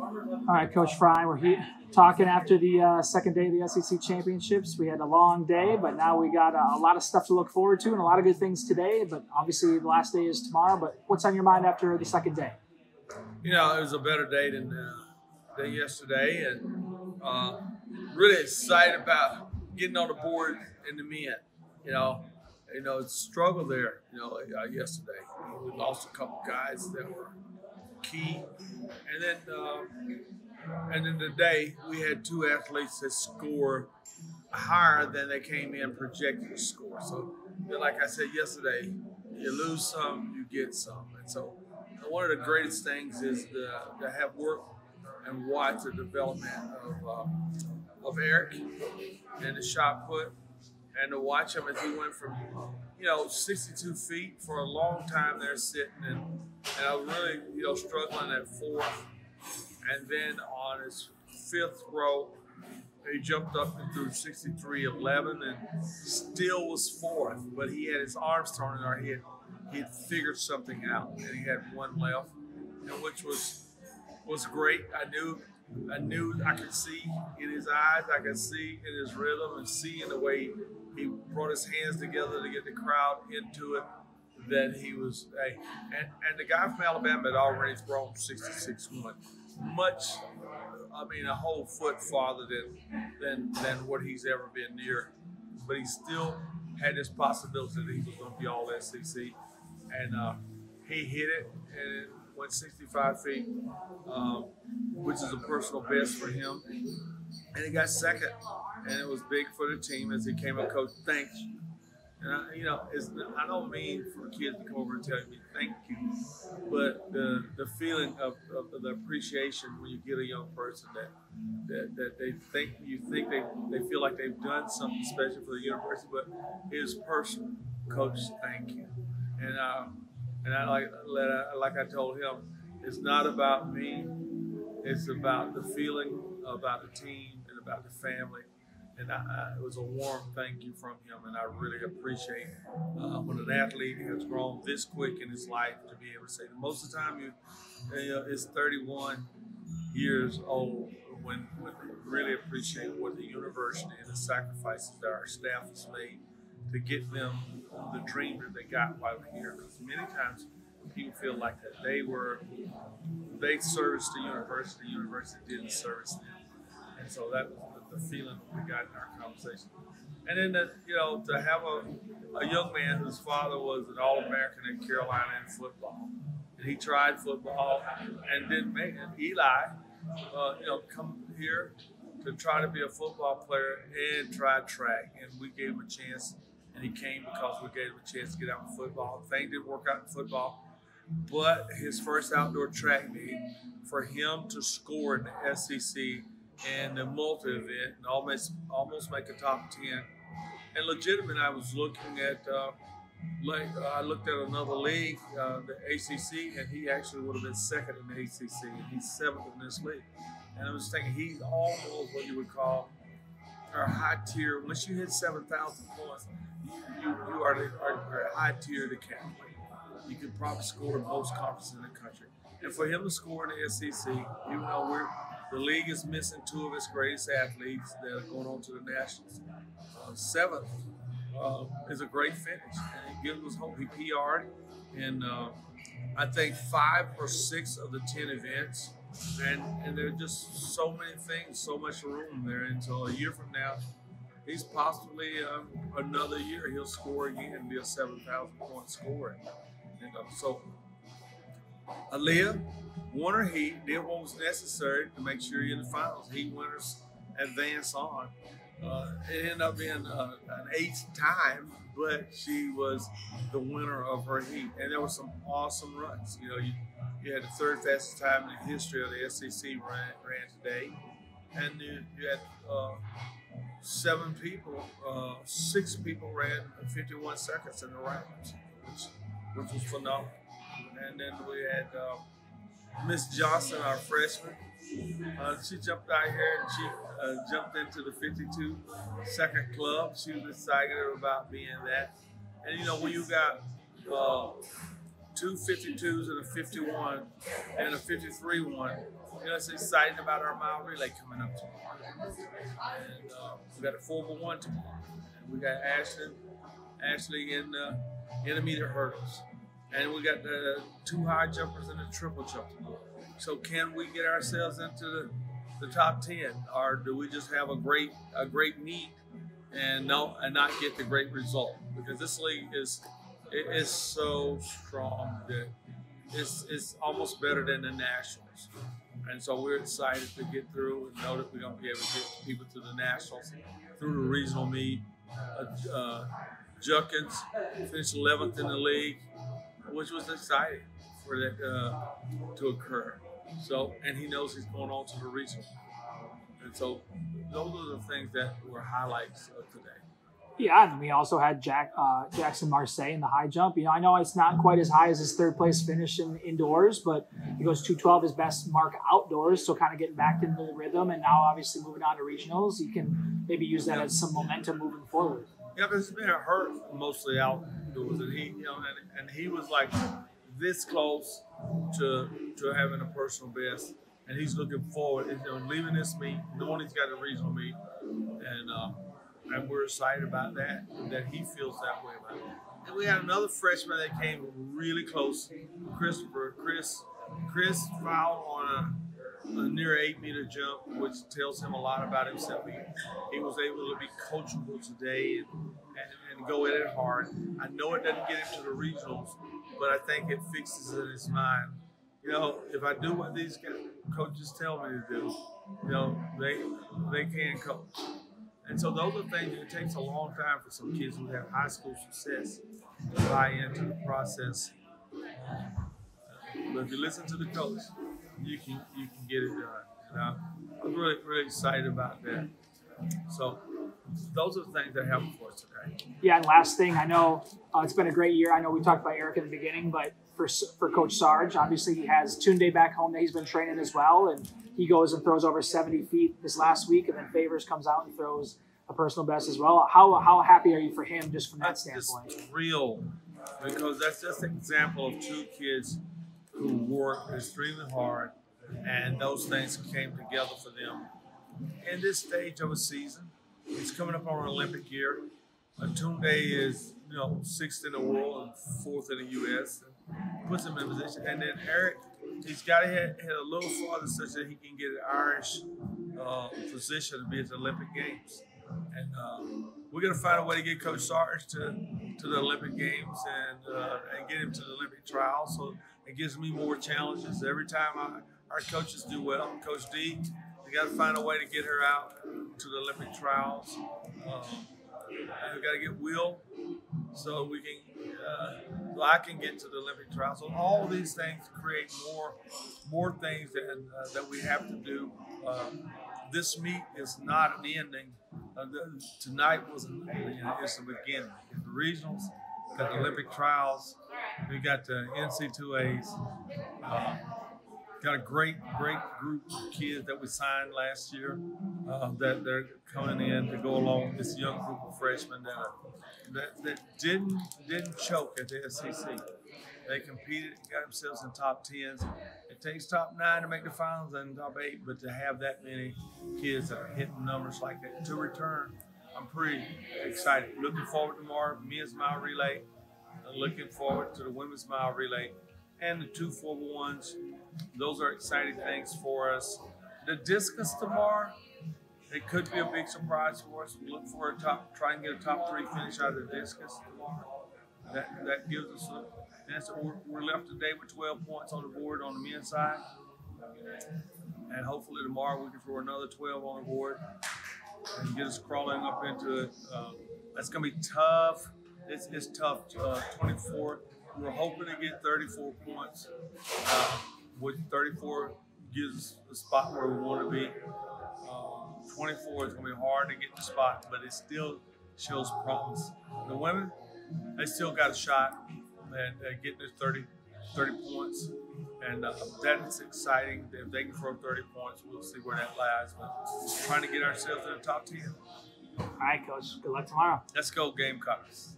All right, Coach Frye, we're here talking after the second day of the SEC championships. We had a long day, but now we got a lot of stuff to look forward to and a lot of good things today. But obviously, the last day is tomorrow. But what's on your mind after the second day? You know, it was a better day than yesterday, and really excited about getting on the board in the men. You know, it's a struggle there. Yesterday we lost a couple guys that were key, and then today we had two athletes that scored higher than they came in projected to score. So, like I said yesterday, you lose some, you get some, and so one of the greatest things is to have work and watch the development of Eric and the shot put, and to watch him as he went from 62 feet for a long time there sitting, and I was really struggling at fourth, and then on his fifth throw he jumped up and threw 63.11 and still was fourth, but he had his arms thrown in our head. He had figured something out, and he had one left, and which was great. I knew I could see in his eyes, I could see in his rhythm, and see in the way he brought his hands together to get the crowd into it, that he was and the guy from Alabama had already thrown 66-1, a whole foot farther than what he's ever been near, but he still had this possibility that he was going to be all SEC, and he hit it, and it went 65 feet, which is a personal best for him, and he got second, and it was big for the team as he came up, Coach, thank you. And I don't mean for kids to come over and tell me thank you, but the feeling of the appreciation when you get a young person that they feel like they've done something special for the university, but it is personal. Coach, thank you. And I like I told him, it's not about me. It's about the feeling, about the team, and about the family. And it was a warm thank you from him, and I really appreciate when an athlete has grown this quick in his life to be able to say that. Most of the time, it's 31 years old when they really appreciate what the university and the sacrifices that our staff has made to get them the dream that they got while they're here. Because many times people feel like that they serviced the university didn't service them, and so that was the feeling we got in our conversation. And then to have a young man whose father was an All-American at Carolina in football, and he tried football and didn't make it. Eli, come here to try to be a football player and try track, and we gave him a chance, and he came because we gave him a chance to get out in football. Things didn't work out in football, but his first outdoor track meet, for him to score in the SEC and the multi-event and almost make a top 10. And legitimate, I was looking at, I looked at another league, the ACC, and he actually would have been second in the ACC, and he's seventh in this league. And I was thinking, he's almost what you would call our high tier. Once you hit 7,000 points, you are high tier to cap. You could probably score in most conferences in the country. And for him to score in the SEC, even though the league is missing two of its greatest athletes that are going on to the Nationals, seventh is a great finish, and it gives us hope. He PR'd, and I think 5 or 6 of the 10 events, and there are just so many things, so much room there. And so a year from now, he's possibly another year he'll score again and be a 7,000 point scorer. And so Aaliyah won her heat, did what was necessary to make sure you're in the finals. Heat winners advance on. It ended up being an 8th time, but she was the winner of her heat. And there were some awesome runs. You had the 3rd fastest time in the history of the SEC ran today. And you had 6 people ran 51 seconds in the rounds, which was phenomenal. And then we had Miss Johnson, our freshman. She jumped out here and she jumped into the 52-second club. She was excited about being that. And when you got two 52s and a 51 and a 53 one. You know, it's exciting about our mile relay coming up tomorrow. And we got a 4x1 tomorrow. And we got Ashley in intermediate hurdles. And we got the 2 high jumpers and a triple jumper. So can we get ourselves into the top 10, or do we just have a great meet and not get the great result? Because this league is so strong that it's almost better than the Nationals. And so we're excited to get through and know that we're going to be able to get people to the Nationals through the regional meet. Junkins finished 11th in the league, which was exciting for that to occur. So, and he knows he's going on to the regional. And so those are the things that were highlights of today. Yeah, and we also had Jackson Marseille in the high jump. You know, I know it's not quite as high as his third place finish in indoors, but he goes 2:12, his best mark outdoors. So kind of getting back into the rhythm, and now obviously moving on to regionals, you can maybe use that as some momentum moving forward. Yeah, because he's been hurt mostly outdoors, and he was like this close to having a personal best, and he's looking forward, leaving this meet, knowing he's got a regional meet, and we're excited about that he feels that way about it. And we had another freshman that came really close, Christopher. Chris fouled on a near 8-meter jump, which tells him a lot about himself. He was able to be coachable today and go at it hard. I know it doesn't get him to the regionals, but I think it fixes it in his mind. You know, if I do what these coaches tell me to do, you know, they can coach. And so those are things, it takes a long time for some kids who have high school success to buy into the process. But if you listen to the coach, you can get it done. And I'm really, really excited about that. So those are the things that happen for us today. Yeah, and last thing, I know it's been a great year. I know we talked about Eric in the beginning, but for Coach Sarge, obviously he has Tunde back home that he's been training as well, and he goes and throws over 70 feet this last week, and then Favors comes out and throws a personal best as well. How happy are you for him just from that standpoint? It's real, because that's just an example of 2 kids who worked extremely hard, and those things came together for them. In this stage of a season, it's coming up on an Olympic year. Tunde is, 6th in the world and 4th in the U.S. and puts him in position. And then Eric, he's got to head a little farther such that he can get an Irish position to be at the Olympic Games. And we're going to find a way to get Coach Sarge to the Olympic Games and get him to the Olympic trials. So it gives me more challenges. Every time our coaches do well, Coach D, we got to find a way to get her out to the Olympic trials. And we got to get Will so we can, so I can get to the Olympic trials. So all these things create more things that we have to do. This meet is not an ending. Tonight was it's the beginning. The regionals, got the Olympic trials, we got the NC2As. Got a great group of kids that we signed last year that they're coming in to go along with this young group of freshmen that didn't choke at the SEC. They competed and got themselves in top 10s. It takes top 9 to make the finals and top 8, but to have that many kids that are hitting numbers like that to return, I'm pretty excited. Looking forward to tomorrow, men's mile relay. Looking forward to the women's mile relay and the 2 4x1s. Those are exciting things for us. The discus tomorrow, it could be a big surprise for us. Look for try and get a top 3 finish out of the discus tomorrow. That gives us and so we're left today with 12 points on the board on the men's side. And hopefully tomorrow we can throw another 12 on the board and get us crawling up into it. That's going to be tough. It's tough. 24. We're hoping to get 34 points. With 34 gives us the spot where we want to be. 24 is going to be hard to get the spot, but it still shows promise. The women, they still got a shot at getting to 30 points. And that is exciting. If they can throw 30 points, we'll see where that lies. But trying to get ourselves in the top 10. All right, Coach. Good luck tomorrow. Let's go, Gamecocks.